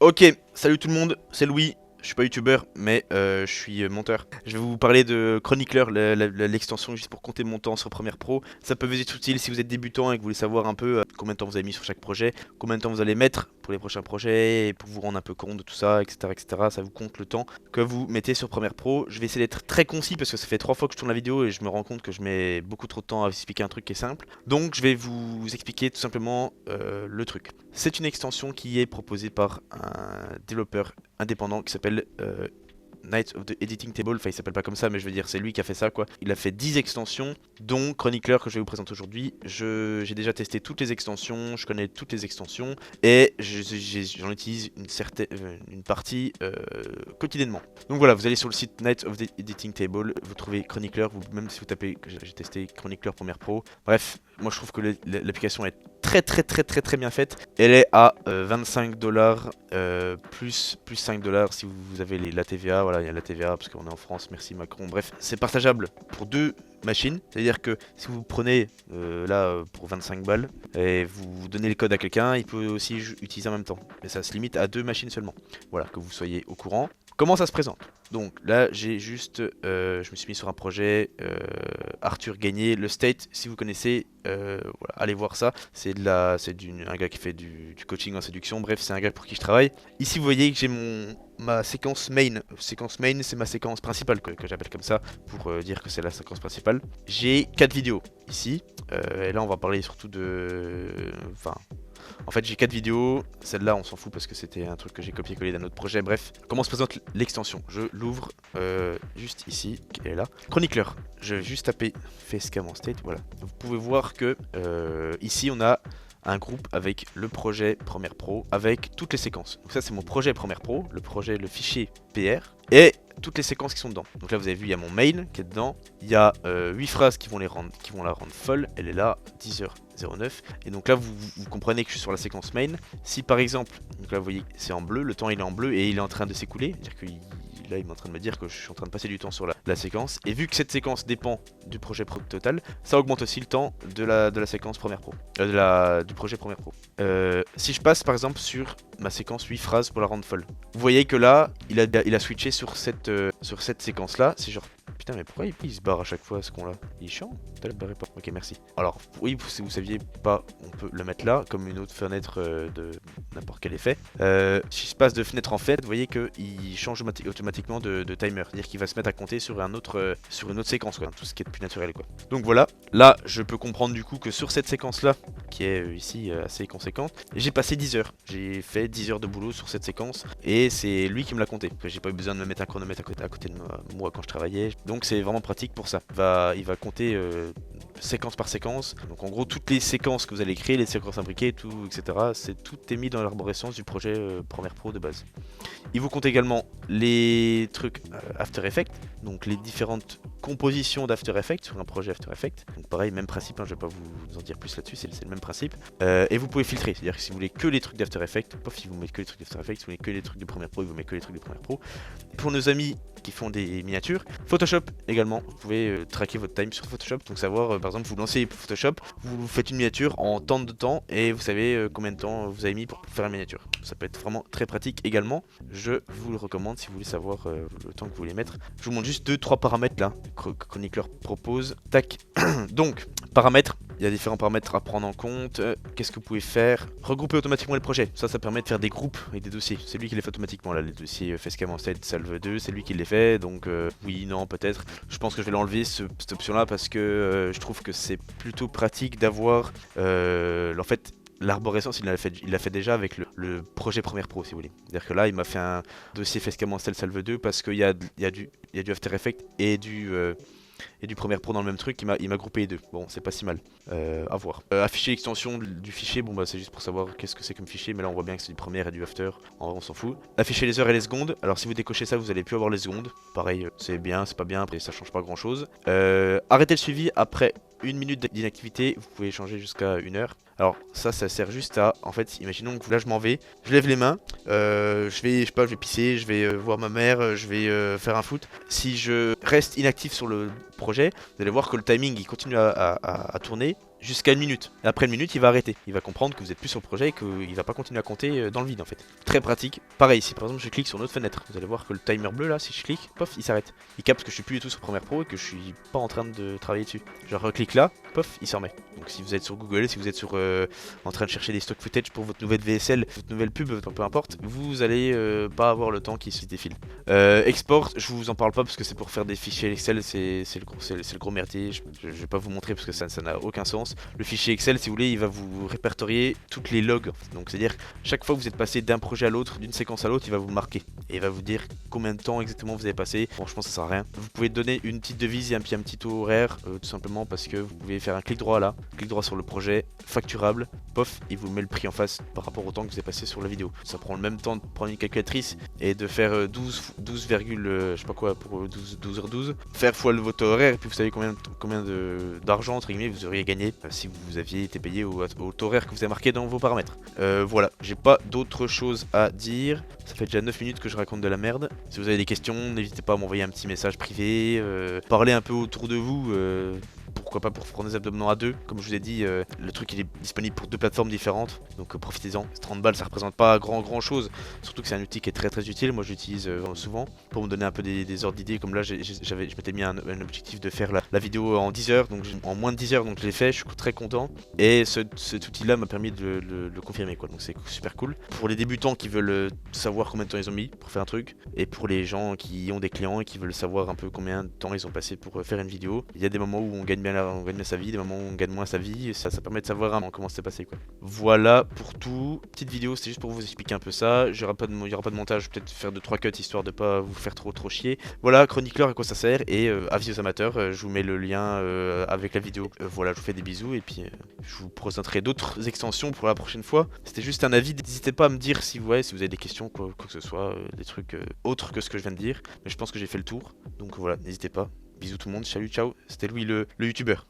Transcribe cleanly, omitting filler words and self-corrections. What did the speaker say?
Ok, salut tout le monde, c'est Louis. Je suis pas youtubeur, mais je suis monteur. Je vais vous parler de Chronicler, l'extension juste pour compter mon temps sur Premiere Pro. Ça peut vous être utile si vous êtes débutant et que vous voulez savoir un peu combien de temps vous avez mis sur chaque projet, combien de temps vous allez mettre pour les prochains projets, et pour vous rendre un peu compte de tout ça, etc., etc. Ça vous compte le temps que vous mettez sur Premiere Pro. Je vais essayer d'être très concis parce que ça fait 3 fois que je tourne la vidéo et je me rends compte que je mets beaucoup trop de temps à expliquer un truc qui est simple. Donc je vais vous expliquer tout simplement le truc. C'est une extension qui est proposée par un développeur indépendant qui s'appelle Knight of the Editing Table. Enfin, il s'appelle pas comme ça, mais je veux dire, c'est lui qui a fait ça, quoi. Il a fait 10 extensions, dont Chronicler que je vais vous présenter aujourd'hui. J'ai déjà testé toutes les extensions, je connais toutes les extensions, et j'en utilise une partie quotidiennement. Donc voilà, vous allez sur le site Knight of the Editing Table, vous trouvez Chronicler, même si vous tapez, j'ai testé Chronicler Premiere Pro. Bref, moi je trouve que l'application est très bien faite. Elle est à 25$ plus 5$ si vous avez la TVA. Voilà, il y a la TVA parce qu'on est en France, merci Macron. Bref, c'est partageable pour deux machines. C'est-à-dire que si vous prenez pour 25 balles et vous donnez le code à quelqu'un, il peut aussi utiliser en même temps. Mais ça se limite à 2 machines seulement. Voilà, que vous soyez au courant. Comment ça se présente? Donc là, j'ai juste, je me suis mis sur un projet Arthur Gagné, le State. Si vous connaissez, voilà, allez voir ça. C'est un gars qui fait du coaching en séduction. Bref, c'est un gars pour qui je travaille. Ici, vous voyez que j'ai ma séquence main. Séquence main, c'est ma séquence principale que j'appelle comme ça pour dire que c'est la séquence principale. J'ai 4 vidéos ici. Et là, on va parler surtout en fait, j'ai 4 vidéos. Celle-là, on s'en fout parce que c'était un truc que j'ai copié-collé d'un autre projet. Bref, comment se présente l'extension? Je l'ouvre juste ici. Elle est là. Chronicler. Je vais juste taper Facecam en state. Voilà. Vous pouvez voir que ici, on a un groupe avec le projet Premiere Pro avec toutes les séquences. Donc ça, c'est mon projet Premiere Pro, le fichier PR et toutes les séquences qui sont dedans. Donc là, vous avez vu, il y a mon mail qui est dedans. Il y a 8 phrases qui vont la rendre folle. Elle est là, 10h09. Et donc là, vous comprenez que je suis sur la séquence main. Si par exemple, donc là, vous voyez, c'est en bleu, le temps il est en bleu et il est en train de s'écouler. C'est-à-dire que là, il est en train de me dire que je suis en train de passer du temps sur la séquence. Et vu que cette séquence dépend du projet Pro total, ça augmente aussi le temps de la séquence Premiere Pro. Du projet Premiere Pro. Si je passe par exemple sur ma séquence 8 phrases pour la rendre folle, vous voyez que là, il a switché sur cette séquence là. C'est genre, putain, mais pourquoi il se barre à chaque fois ce con là? Il est chiant? T'as le barré pas. Ok, merci. Alors, oui, si vous saviez pas, on peut le mettre là, comme une autre fenêtre de n'importe quel effet. Si je passe de fenêtre en fenêtre, vous voyez qu'il change automatiquement de timer. C'est-à-dire qu'il va se mettre à compter sur une autre séquence, quoi. Tout ce qui est plus naturel, quoi. Donc voilà, là, je peux comprendre du coup que sur cette séquence là, qui est ici assez conséquente, j'ai passé 10 heures. J'ai fait 10 heures de boulot sur cette séquence et c'est lui qui me l'a compté. J'ai pas eu besoin de me mettre un chronomètre à côté de moi quand je travaillais. Donc c'est vraiment pratique pour ça. Il va compter séquence par séquence. Donc en gros, toutes les séquences que vous allez créer, les séquences imbriquées, tout, etc., tout est mis dans l'arborescence du projet Premiere Pro de base. Il vous compte également les trucs After Effects, donc les différentes compositions d'After Effects sur un projet After Effects. Donc pareil, même principe, hein, je vais pas vous en dire plus là-dessus, c'est le même principe. Et vous pouvez filtrer, c'est-à-dire que si vous voulez que les trucs d'After Effects, pof, il vous met que les trucs d'After Effects, si vous voulez que les trucs de Premiere Pro, il vous met que les trucs de Premiere Pro. Pour nos amis qui font des miniatures, Photoshop également, vous pouvez traquer votre time sur Photoshop, donc savoir, par exemple, vous lancez Photoshop, vous faites une miniature en tant de temps et vous savez combien de temps vous avez mis pour faire une miniature. Ça peut être vraiment très pratique également. Je vous le recommande si vous voulez savoir le temps que vous voulez mettre. Je vous montre juste 2-3 paramètres là que Chronicler propose. Tac. Donc, paramètres. Il y a différents paramètres à prendre en compte. Qu'est-ce que vous pouvez faire? Regrouper automatiquement les projets. Ça permet de faire des groupes et des dossiers. C'est lui qui les fait automatiquement là, les dossiers Facecam en state, Salve 2, c'est lui qui les fait. Donc oui, non, peut-être. Je pense que je vais l'enlever cette option là parce que je trouve que c'est plutôt pratique d'avoir en fait l'arborescence, il l'a fait déjà avec le projet Premiere Pro, si vous voulez. C'est-à-dire que là, il m'a fait un dossier Facecam en state Salve 2 parce qu'il y a du After Effects et du Premiere Pro dans le même truc, il m'a groupé les deux. Bon, c'est pas si mal. À voir. Afficher l'extension du fichier, bon bah c'est juste pour savoir qu'est-ce que c'est comme fichier, mais là on voit bien que c'est du Premiere et du After. En vrai, on s'en fout. Afficher les heures et les secondes. Alors si vous décochez ça, vous allez plus avoir les secondes. Pareil, c'est bien, c'est pas bien, après ça change pas grand chose. Arrêter le suivi après 1 minute d'inactivité, vous pouvez changer jusqu'à 1 heure. Alors ça sert juste à, en fait, imaginons que là je m'en vais, je lève les mains, je sais pas, je vais pisser, je vais voir ma mère, je vais faire un foot. Si je reste inactif sur le projet, vous allez voir que le timing il continue à tourner jusqu'à une minute. Et après une minute, il va arrêter. Il va comprendre que vous êtes plus sur le projet et qu'il va pas continuer à compter dans le vide en fait. Très pratique. Pareil, si par exemple je clique sur une autre fenêtre, vous allez voir que le timer bleu là, si je clique, pof, il s'arrête. Il capte que je suis plus du tout sur Premiere Pro et que je suis pas en train de travailler dessus. Je reclique là, pof, il s'en remet. Donc si vous êtes sur Google, si vous êtes sur en train de chercher des stock footage pour votre nouvelle VSL, votre nouvelle pub, peu importe, vous allez pas avoir le temps qui se défile. Export, je vous en parle pas parce que c'est pour faire des fichiers Excel, c'est le gros merdier. Je vais pas vous montrer parce que ça n'a aucun sens. Le fichier Excel, si vous voulez, il va vous répertorier toutes les logs. Donc c'est-à-dire chaque fois que vous êtes passé d'un projet à l'autre, d'une séquence à l'autre, il va vous marquer et il va vous dire combien de temps exactement vous avez passé. Franchement, ça sert à rien. Vous pouvez donner une petite devise et un petit horaire, tout simplement parce que vous pouvez faire un clic droit là, clic droit sur le projet, facturable, pof, il vous met le prix en face par rapport au temps que vous avez passé sur la vidéo. Ça prend le même temps de prendre une calculatrice et de faire 12, je sais pas quoi pour 12h12, faire fois votre horaire et puis vous savez combien d'argent entre guillemets vous auriez gagné si vous aviez été payé au taux horaire que vous avez marqué dans vos paramètres. Voilà, j'ai pas d'autre chose à dire. Ça fait déjà 9 minutes que je raconte de la merde. Si vous avez des questions, n'hésitez pas à m'envoyer un petit message privé, parler un peu autour de vous. Pourquoi pas pour prendre des abonnements à deux. Comme je vous ai dit, le truc il est disponible pour deux plateformes différentes, donc profitez-en. 30 balles ça représente pas grand chose, surtout que c'est un outil qui est très utile. Moi j'utilise souvent pour me donner un peu des ordres d'idées. Comme là je m'étais mis un objectif de faire la vidéo en 10 heures, donc en moins de 10 heures, donc je l'ai fait, je suis très content. Et cet outil là m'a permis de le confirmer quoi, donc c'est super cool. Pour les débutants qui veulent savoir combien de temps ils ont mis pour faire un truc, et pour les gens qui ont des clients et qui veulent savoir un peu combien de temps ils ont passé pour faire une vidéo, il y a des moments où on gagne bien sa vie, des moments où on gagne moins sa vie, et ça permet de savoir comment c'est passé quoi. Voilà pour tout. Petite vidéo, c'était juste pour vous expliquer un peu ça. Il y aura pas de montage, peut-être faire 2-3 cuts histoire de pas vous faire trop chier. Voilà, chroniqueur à quoi ça sert, et avis aux amateurs, je vous mets le lien avec la vidéo. Voilà, je vous fais des bisous et puis je vous présenterai d'autres extensions pour la prochaine fois. C'était juste un avis, n'hésitez pas à me dire si vous avez des questions, quoi que ce soit, des trucs autres que ce que je viens de dire. Mais je pense que j'ai fait le tour, donc voilà, n'hésitez pas. Bisous tout le monde, salut, ciao, c'était Louis le youtubeur.